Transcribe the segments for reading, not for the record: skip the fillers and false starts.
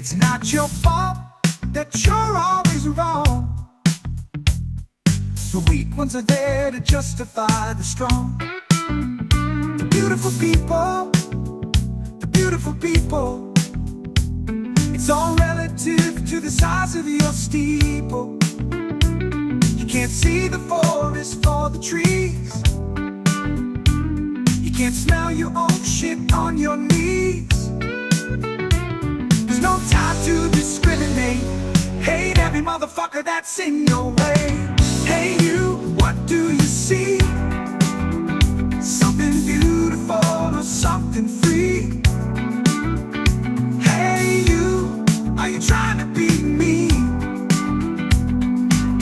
It's not your fault that you're always wrong. The weak ones are there to justify the strong. The beautiful people, the beautiful people. It's all relative to the size of your steeple. You can't see the forest for the trees. You can't smell your own shit on your knees. There's no time to discriminate. Hate every motherfucker that's in your way. Hey you, what do you see? Something beautiful or something free? Hey you, are you trying to be me?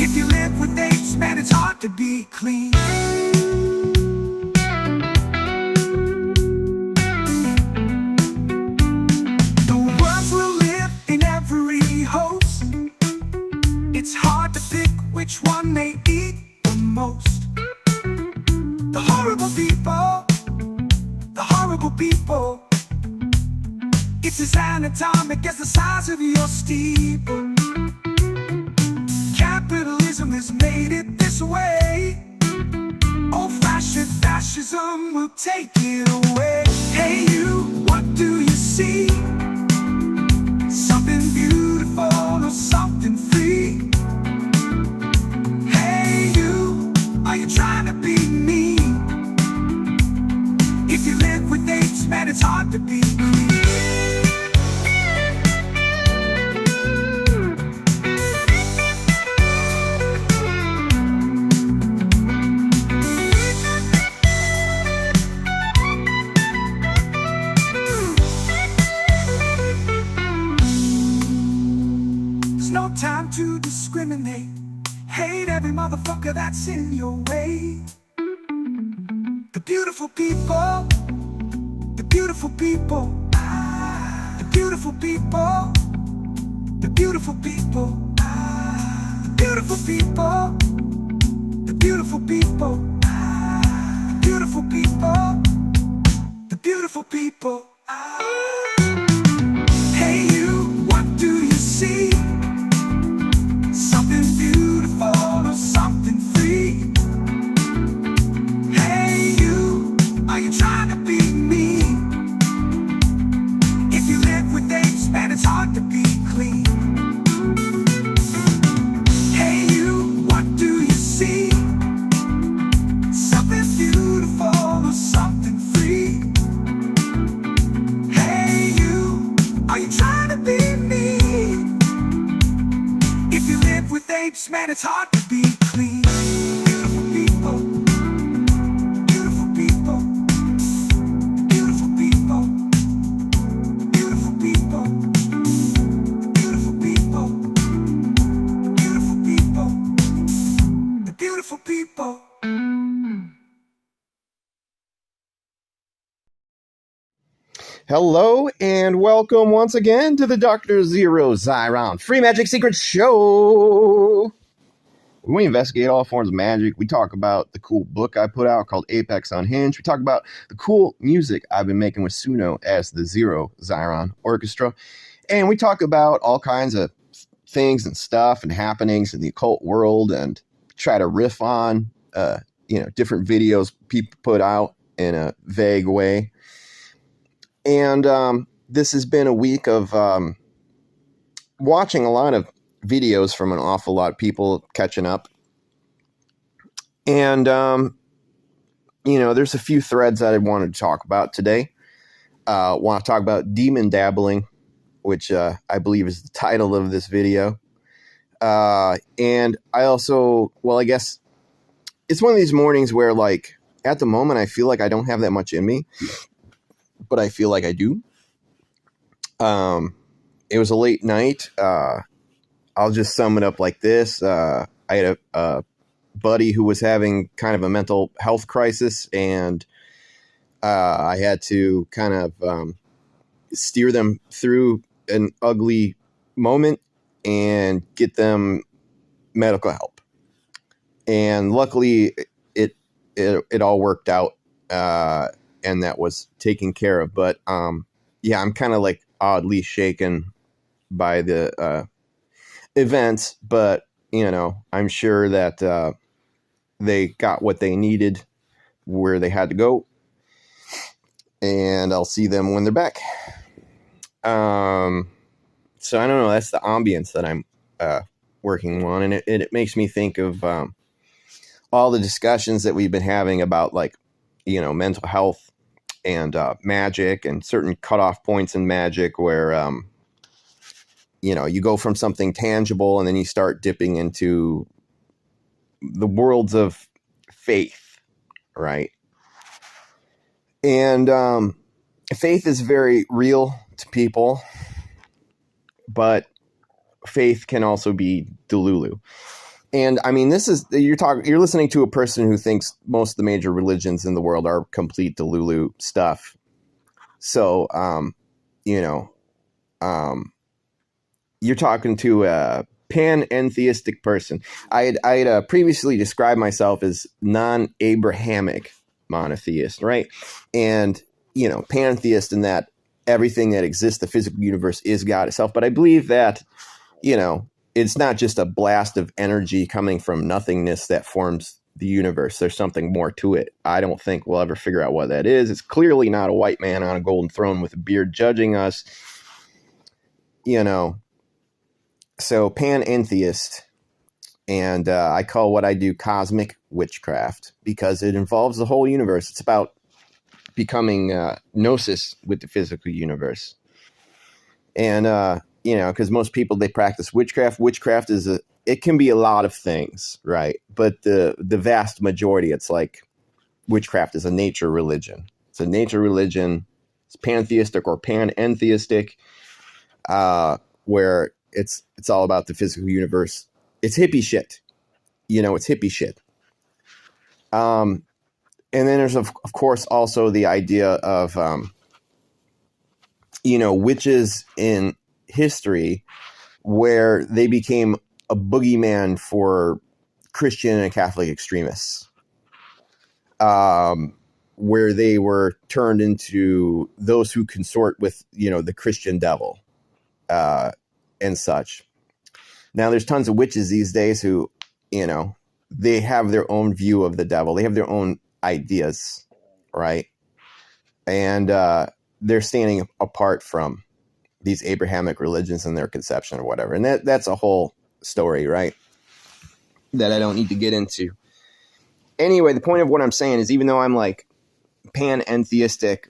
If you live with apes, man, it's hard to be clean. The words will live in every host. It's hard to pick which one they eat the most. The horrible people, the horrible people. It's as anatomic as the size of your steeple. Capitalism has made it this way. Old-fashioned fascism will take it away. Hey you, what do you see? Something beautiful or something free? Hey you, are you trying to be me? If you live with apes, man, it's hard to be clean. There's no time to discriminate. Hate every motherfucker that's in your way. The beautiful people, the beautiful people, the beautiful people, the beautiful people, the beautiful people, the beautiful people, the beautiful people, the beautiful people. Hey you, what do you see? Something beautiful or something free? Hey you, are you trying to be me? If you live with apes, man, it's hard to be clean. Hey you, what do you see? Something beautiful or something free? Hey you, are you trying to be me? If you live with apes, man, it's hard to be clean. Beautiful people, beautiful people, beautiful people, beautiful people, beautiful people, beautiful people, the beautiful people. Hello and welcome once again to the Dr. Zeero Xiron Free Magic Secret Show. We investigate all forms of magic. We talk about the cool book I put out called Apex Unhinged. We talk about the cool music I've been making with Suno as the Zeero Xiron Orchestra. And we talk about all kinds of things and stuff and happenings in the occult world and try to riff on different videos people put out in a vague way. And this has been a week of watching a lot of videos from an awful lot of people catching up. And, there's a few threads that I wanted to talk about today. Want to talk about demon dabbling, which I believe is the title of this video. And I also, I guess it's one of these mornings where, like, at the moment, I feel like I don't have that much in me. But I feel like I do. It was a late night. I'll just sum it up like this. I had a buddy who was having kind of a mental health crisis, and I had to kind of steer them through an ugly moment and get them medical help. And luckily, it all worked out. And that was taken care of. But I'm kind of like oddly shaken by the events, but I'm sure that they got what they needed where they had to go, and I'll see them when they're back. So I don't know. That's the ambience that I'm working on, and it makes me think of all the discussions that we've been having about, like, mental health and Magick, and certain cutoff points in Magick where you go from something tangible and then you start dipping into the worlds of faith, right? And faith is very real to people, but faith can also be delulu. And I mean, you're listening to a person who thinks most of the major religions in the world are complete delulu stuff. So, you're talking to a panentheistic person. I had previously described myself as non-Abrahamic monotheist, right? And, pantheist in that everything that exists, the physical universe, is God itself. But I believe that, it's not just a blast of energy coming from nothingness that forms the universe. There's something more to it. I don't think we'll ever figure out what that is. It's clearly not a white man on a golden throne with a beard judging us, So panentheist, and I call what I do cosmic witchcraft because it involves the whole universe. It's about becoming gnosis with the physical universe. And, because most people, they practice witchcraft. Witchcraft it can be a lot of things, right? But the vast majority, it's like witchcraft is a nature religion. It's a nature religion. It's pantheistic or panentheistic, where it's all about the physical universe. It's hippie shit. It's hippie shit. And then there's, of course, also the idea of, witches in history where they became a boogeyman for Christian and Catholic extremists, where they were turned into those who consort with, the Christian devil, and such. Now, there's tons of witches these days who, they have their own view of the devil. They have their own ideas, right? And they're standing apart from these Abrahamic religions and their conception or whatever. And that's a whole story, right? That I don't need to get into. Anyway, the point of what I'm saying is, even though I'm like panentheistic,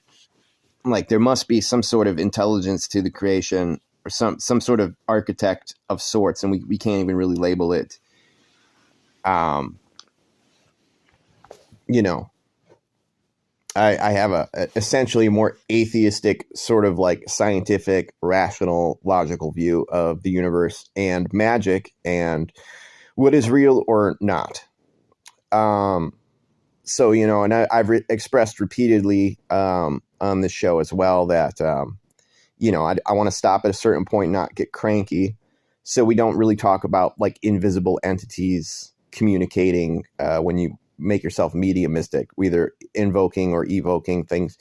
like there must be some sort of intelligence to the creation, or some sort of architect of sorts, and we can't even really label it. I have a essentially more atheistic, sort of like scientific, rational, logical view of the universe and magic and what is real or not. So, and I've expressed repeatedly on this show as well that, I want to stop at a certain point, not get cranky. So we don't really talk about like invisible entities communicating when you make yourself mediumistic, either invoking or evoking things.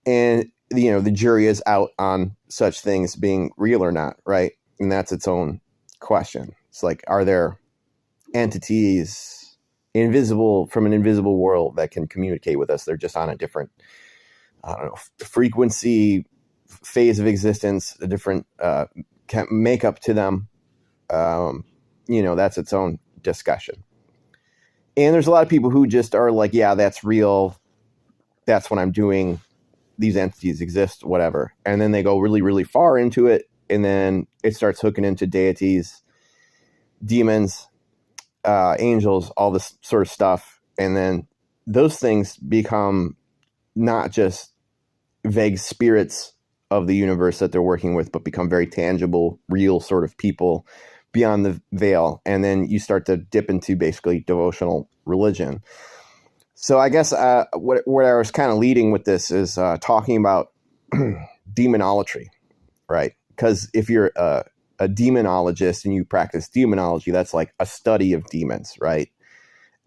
And, the jury is out on such things being real or not, right? And that's its own question. It's like, are there entities invisible from an invisible world that can communicate with us? They're just on a different, frequency, phase of existence, a different makeup to them. That's its own discussion. And there's a lot of people who just are like, yeah, that's real. That's what I'm doing. These entities exist, whatever. And then they go really, really far into it. And then it starts hooking into deities, demons, angels, all this sort of stuff. And then those things become not just vague spirits of the universe that they're working with, but become very tangible, real sort of people beyond the veil. And then you start to dip into basically devotional religion. So I guess what I was kind of leading with this is talking about demonolatry, right? Because if you're a demonologist and you practice demonology, that's like a study of demons, right?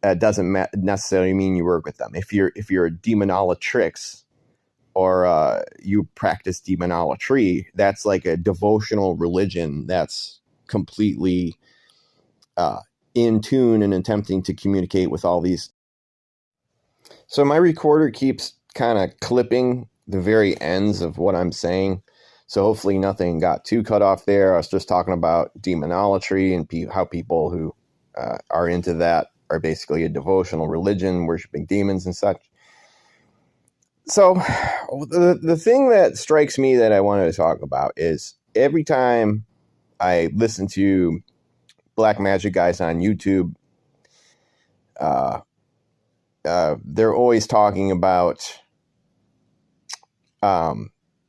It doesn't necessarily mean you work with them. If you're a demonolotrix, or you practice demonolatry, that's like a devotional religion that's completely in tune and attempting to communicate with all these. So my recorder keeps kind of clipping the very ends of what I'm saying. So hopefully nothing got too cut off there. I was just talking about demonolatry and how people who are into that are basically a devotional religion, worshiping demons and such. So the thing that strikes me that I wanted to talk about is every time I listen to black magic guys on YouTube, they're always talking about,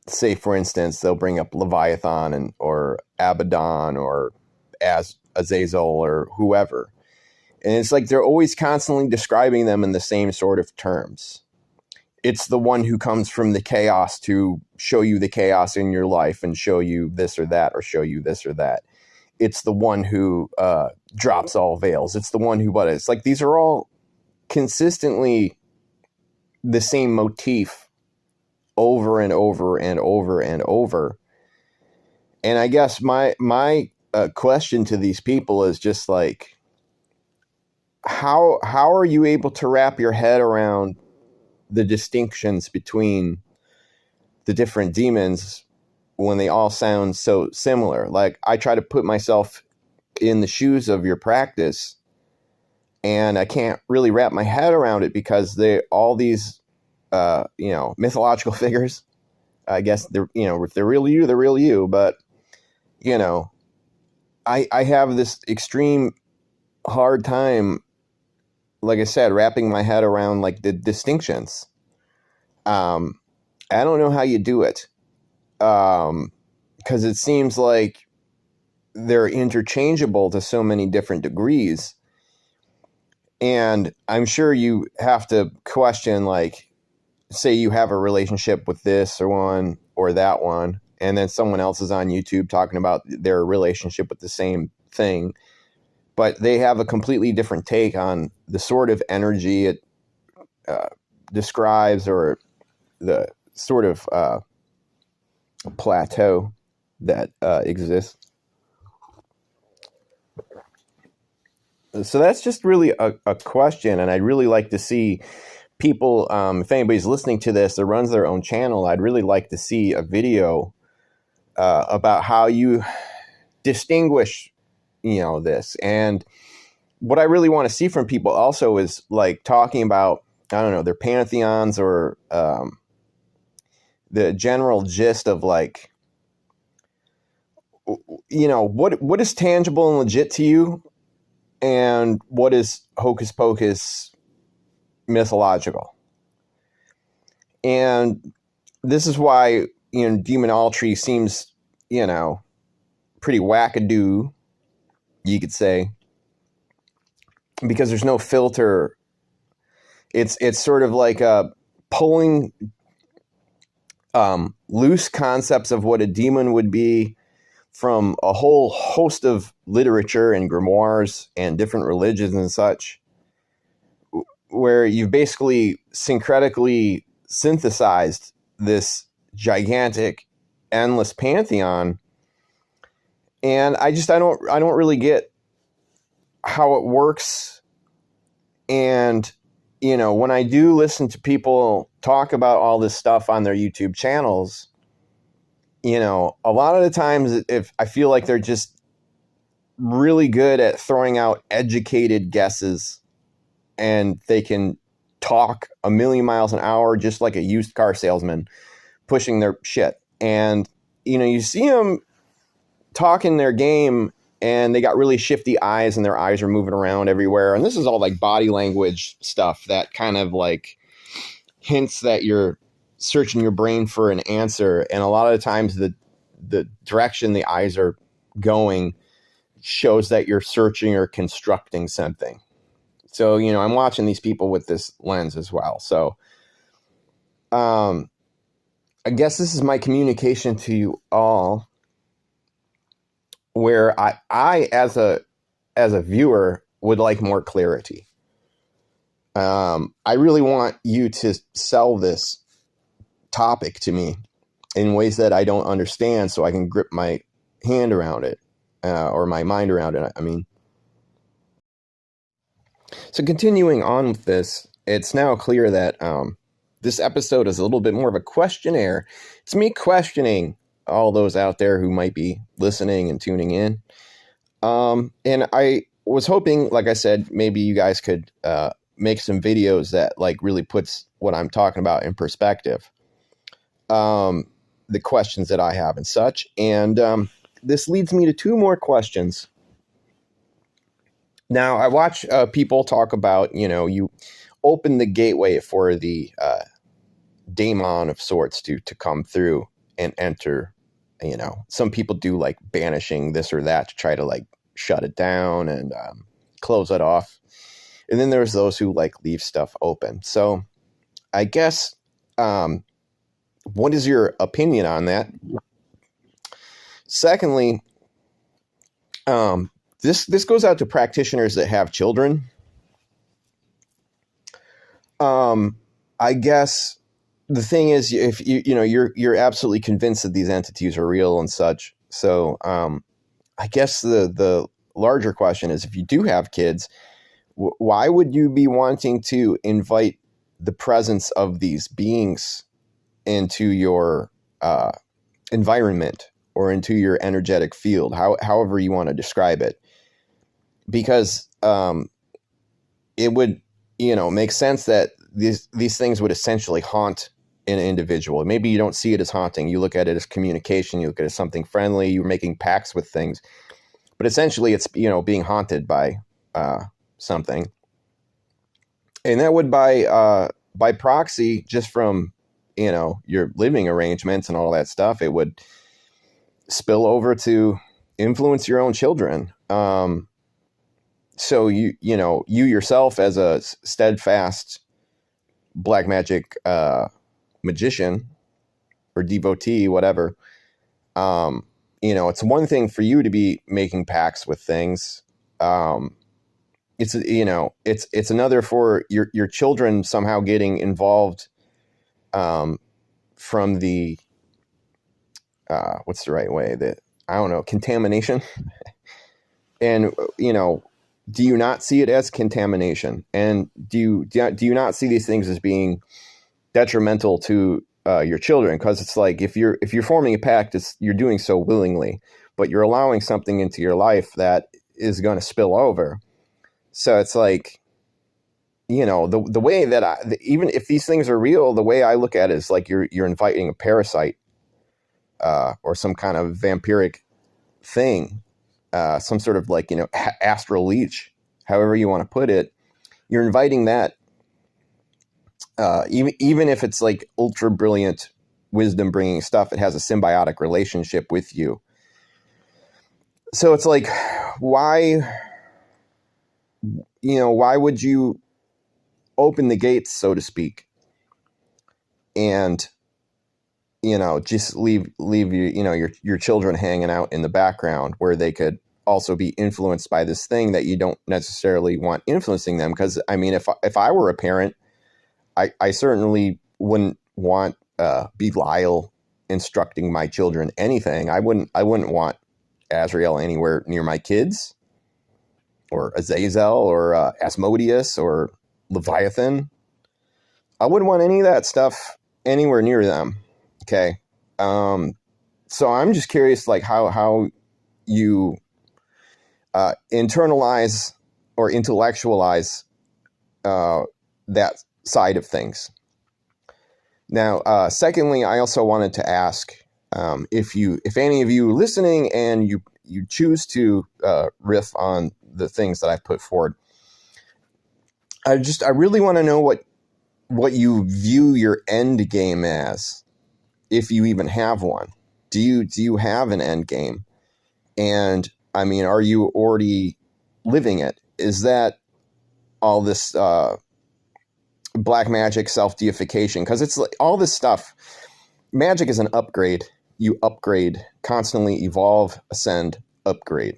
say, for instance, they'll bring up Leviathan or Abaddon or Azazel or whoever. And it's like they're always constantly describing them in the same sort of terms. It's the one who comes from the chaos to show you the chaos in your life and show you this or that, or show you this or that. It's the one who drops all veils. It's the one who, but it's like these are all consistently the same motif over and over and over and over. And I guess my question to these people is just like, how are you able to wrap your head around the distinctions between the different demons when they all sound so similar? Like, I try to put myself in the shoes of your practice, and I can't really wrap my head around it because all these mythological figures. I guess they're, if they're real you, they're real you. But I have this extreme hard time, like I said, wrapping my head around like the distinctions. I don't know how you do it, because it seems like they're interchangeable to so many different degrees. And I'm sure you have to question, like, say you have a relationship with this or one or that one, and then someone else is on YouTube talking about their relationship with the same thing, but they have a completely different take on the sort of energy it describes, or the sort of plateau that exists. So that's just really a question, and I'd really like to see people, if anybody's listening to this that runs their own channel, I'd really like to see a video about how you distinguish, this. And what I really want to see from people also is like talking about, I don't know, their pantheons, or the general gist of like, what is tangible and legit to you, and what is hocus pocus mythological. And this is why, demonolatry seems, pretty wackadoo, you could say, because there's no filter. It's sort of like pulling loose concepts of what a demon would be from a whole host of literature and grimoires and different religions and such, where you've basically syncretically synthesized this gigantic, endless pantheon. And I don't really get how it works. And, when I do listen to people talk about all this stuff on their YouTube channels, a lot of the times, if I feel like they're just really good at throwing out educated guesses, and they can talk a million miles an hour, just like a used car salesman pushing their shit. And, you see them talking their game, and they got really shifty eyes, and their eyes are moving around everywhere. And this is all like body language stuff that kind of like hints that you're searching your brain for an answer. And a lot of the times the direction the eyes are going shows that you're searching or constructing something. So, I'm watching these people with this lens as well. So, I guess this is my communication to you all, where I as a viewer would like more clarity. I really want you to sell this topic to me in ways that I don't understand, so I can grip my hand around it, or my mind around it, I mean. So continuing on with this, it's now clear that this episode is a little bit more of a questionnaire. It's me questioning all those out there who might be listening and tuning in. And I was hoping, like I said, maybe you guys could make some videos that like really puts what I'm talking about in perspective. The questions that I have and such. And this leads me to two more questions. Now, I watch people talk about, you open the gateway for the daemon of sorts to come through and enter. Some people do like banishing this or that to try to like shut it down and close it off. And then there's those who like leave stuff open. So I guess, what is your opinion on that? Secondly, this goes out to practitioners that have children. I guess the thing is, if you're absolutely convinced that these entities are real and such. So I guess the larger question is, if you do have kids, why would you be wanting to invite the presence of these beings into your environment or into your energetic field, however you want to describe it? Because it would, make sense that these things would essentially haunt an individual. Maybe you don't see it as haunting. You look at it as communication. You look at it as something friendly. You're making pacts with things. But essentially it's, being haunted by something. And that would by proxy, just from, your living arrangements and all that stuff, it would spill over to influence your own children. So you yourself as a steadfast black magic magician or devotee, whatever, it's one thing for you to be making pacts with things. It's another for your children somehow getting involved from the what's the right way, contamination. And do you not see it as contamination? And do you not see these things as being detrimental to your children? Because it's like, if you're forming a pact, you're doing so willingly, but you're allowing something into your life that is going to spill over. So it's like, the way that even if these things are real, the way I look at it is like you're inviting a parasite or some kind of vampiric thing, some sort of like, astral leech, however you want to put it. You're inviting that, even if it's like ultra brilliant wisdom bringing stuff, it has a symbiotic relationship with you. So it's like, why would you open the gates, so to speak, and just leave your children hanging out in the background where they could also be influenced by this thing that you don't necessarily want influencing them? Because I mean, if I were a parent, I certainly wouldn't want Belial instructing my children anything. I wouldn't want Azrael anywhere near my kids, or Azazel, or Asmodeus, or Leviathan. I wouldn't want any of that stuff anywhere near them. Okay. So I'm just curious, like how you internalize or intellectualize that side of things. Now, secondly, I also wanted to ask, if any of you listening and you choose to riff on the things that I put forward, I really want to know what you view your end game as, if you even have one. Do you have an end game? And I mean, are you already living it? Is that all this black magic self-deification? Because it's like all this stuff. Magic is an upgrade. You upgrade, constantly evolve, ascend, upgrade.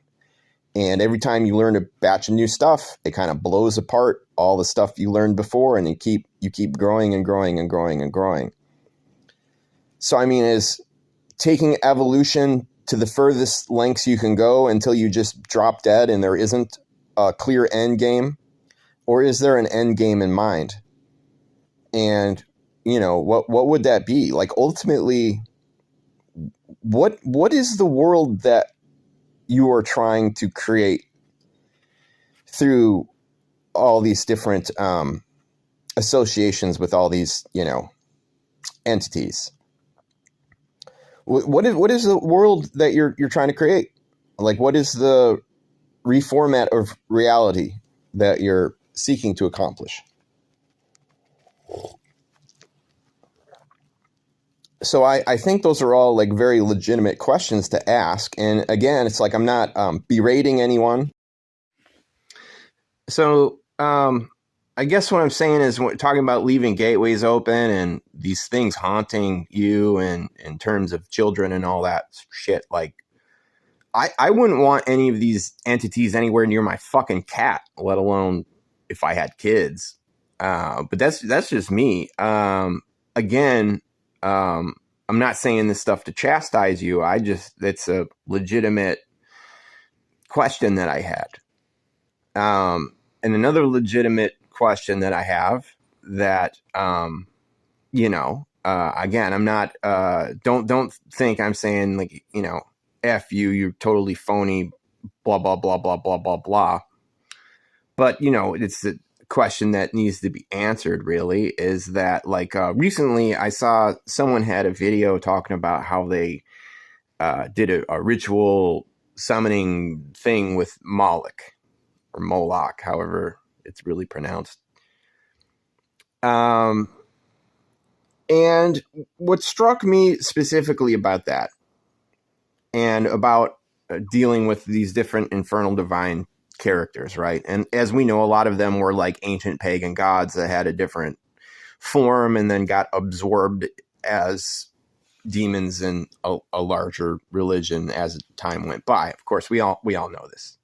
And every time you learn a batch of new stuff, it kind of blows apart all the stuff you learned before, and you keep growing and growing and growing and growing. So, I mean, is taking evolution to the furthest lengths you can go until you just drop dead and there isn't a clear end game? Or is there an end game in mind? And, what would that be? Like, ultimately, what is the world that you are trying to create through all these different associations with all these, entities? What is the world that you're trying to create? Like, what is the reformat of reality that you're seeking to accomplish? So I think those are all like very legitimate questions to ask. And again, it's like I'm not berating anyone. So I guess what I'm saying is we're talking about leaving gateways open and these things haunting you and in terms of children and all that shit. Like, I wouldn't want any of these entities anywhere near my fucking cat, let alone if I had kids. But that's just me. Again, I'm not saying this stuff to chastise you. It's a legitimate question that I had. And another legitimate question that I have that, again, I'm not, don't think I'm saying like, F you, you're totally phony, blah, blah, blah, blah, blah, blah, blah. But, it's the question that needs to be answered really is that like, recently I saw someone had a video talking about how they, did a ritual summoning thing with Moloch or Moloch, however it's really pronounced. And what struck me specifically about that and about dealing with these different infernal divine characters, right? And as we know, a lot of them were like ancient pagan gods that had a different form and then got absorbed as demons in a larger religion as time went by. Of course, we all know this.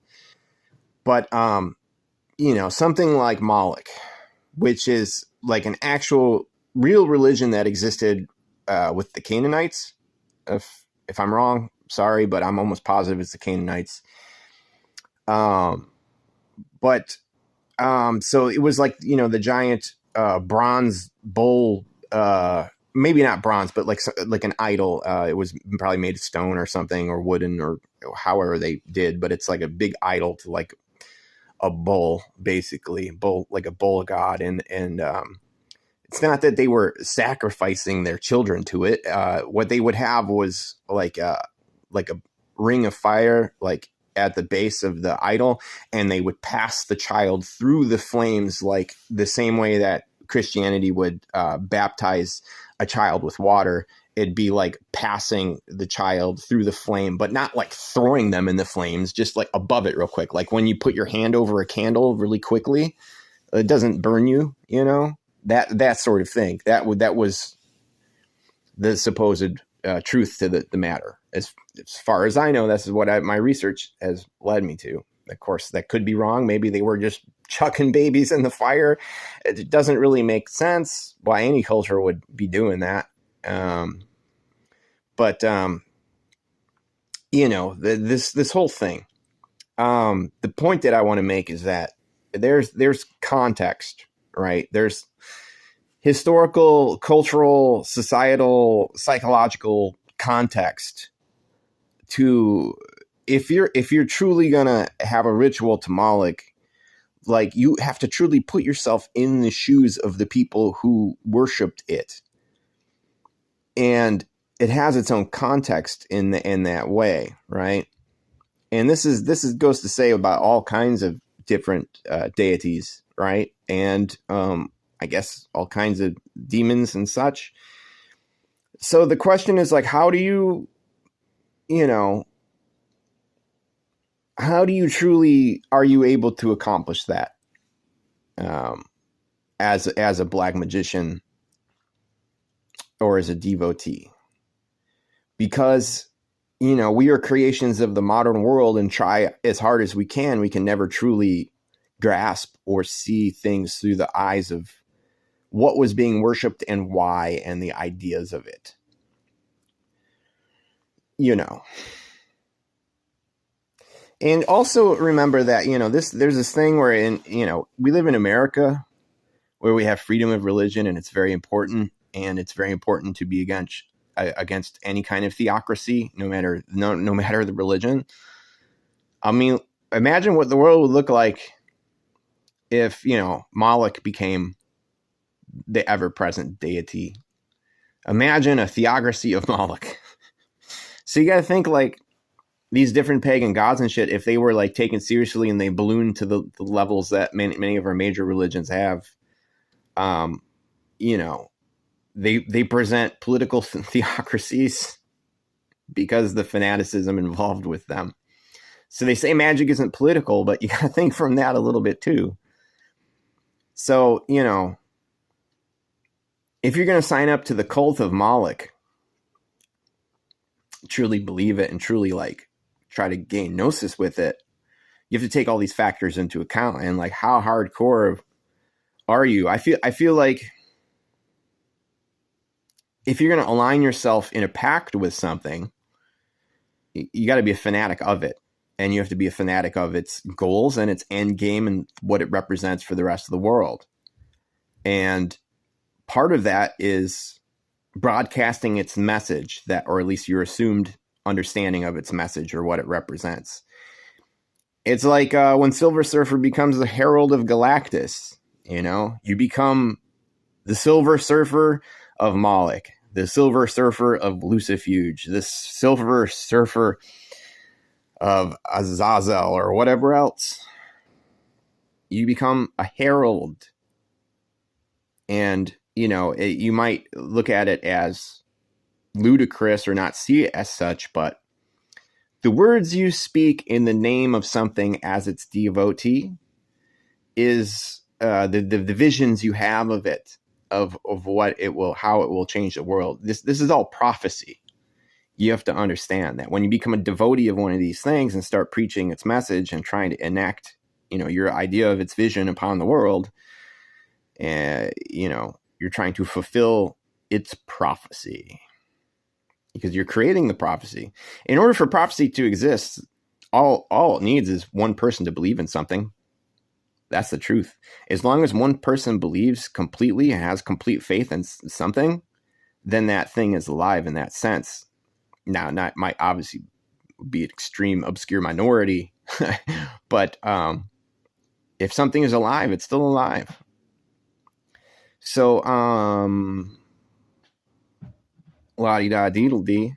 But something like Moloch, which is like an actual real religion that existed with the Canaanites. If I'm wrong, sorry, but I'm almost positive it's the Canaanites. So it was like, the giant bronze bull, maybe not bronze, but like an idol. It was probably made of stone or something or wooden or however they did, but it's like a big idol to like a bull, basically like a bull god. And it's not that they were sacrificing their children to it. What they would have was like a ring of fire, like at the base of the idol, and they would pass the child through the flames, like the same way that Christianity would baptize a child with water. It'd be like passing the child through the flame, but not like throwing them in the flames, just like above it real quick. Like when you put your hand over a candle really quickly, it doesn't burn you, that sort of thing. That was the supposed truth to the matter. As far as I know, this is what my research has led me to. Of course, that could be wrong. Maybe they were just chucking babies in the fire. It doesn't really make sense why any culture would be doing that. This whole thing. The point that I want to make is that there's context, right? There's historical, cultural, societal, psychological context to if you're truly gonna have a ritual to Moloch, like you have to truly put yourself in the shoes of the people who worshipped it. And it has its own context in that way, right? And this goes to say about all kinds of different deities, right? And I guess all kinds of demons and such. So the question is like, how do you truly are you able to accomplish that as a black magician or as a devotee? Because we are creations of the modern world and try as hard as we can never truly grasp or see things through the eyes of what was being worshipped and why and the ideas of it. you know. And also remember that, you know, there's this thing where we live in America where we have freedom of religion, and it's very important. And it's very important to be against any kind of theocracy, no matter the religion. I mean, imagine what the world would look like if, Moloch became the ever-present deity. Imagine a theocracy of Moloch. So you got to think like these different pagan gods and shit, if they were like taken seriously and they ballooned to the levels that many of our major religions have, they present political theocracies because of the fanaticism involved with them. So they say magic isn't political, but you got to think from that a little bit too. So, if you're going to sign up to the cult of Moloch, truly believe it and truly like try to gain gnosis with it, you have to take all these factors into account. And like, how hardcore are you? I feel like if you're going to align yourself in a pact with something, you got to be a fanatic of it. And you have to be a fanatic of its goals and its end game and what it represents for the rest of the world. And part of that is broadcasting its message, or at least your assumed understanding of its message or what it represents. It's like when Silver Surfer becomes the Herald of Galactus, you become the Silver Surfer of Moloch, the Silver Surfer of Lucifuge, the Silver Surfer of Azazel, or whatever else. You become a herald. And, you might look at it as ludicrous or not see it as such, but the words you speak in the name of something as its devotee is the visions you have of it, of how it will change the world. This is all prophecy. You have to understand that when you become a devotee of one of these things and start preaching its message and trying to enact, your idea of its vision upon the world, you're trying to fulfill its prophecy because you're creating the prophecy. In order for prophecy to exist, all it needs is one person to believe in something. That's the truth. As long as one person believes completely and has complete faith in something, then that thing is alive in that sense. Now, might obviously be an extreme, obscure minority, but if something is alive, it's still alive. So, la-di-da-deedle-dee.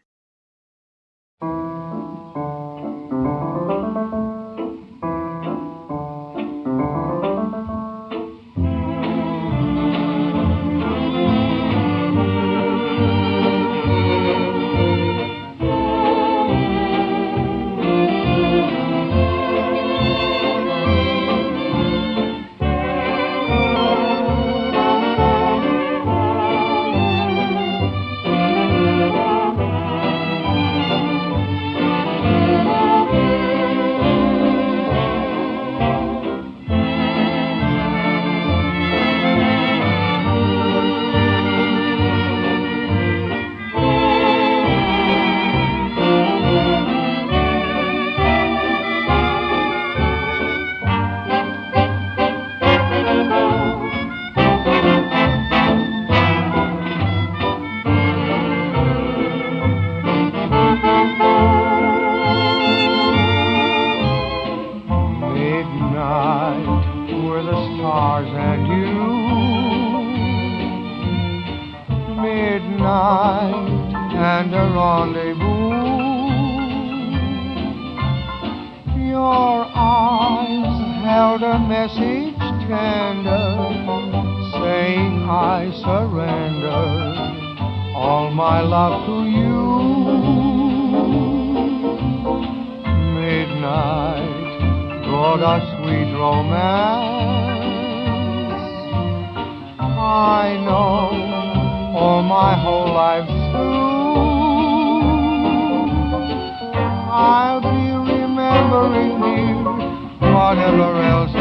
I'll be remembering you, whatever else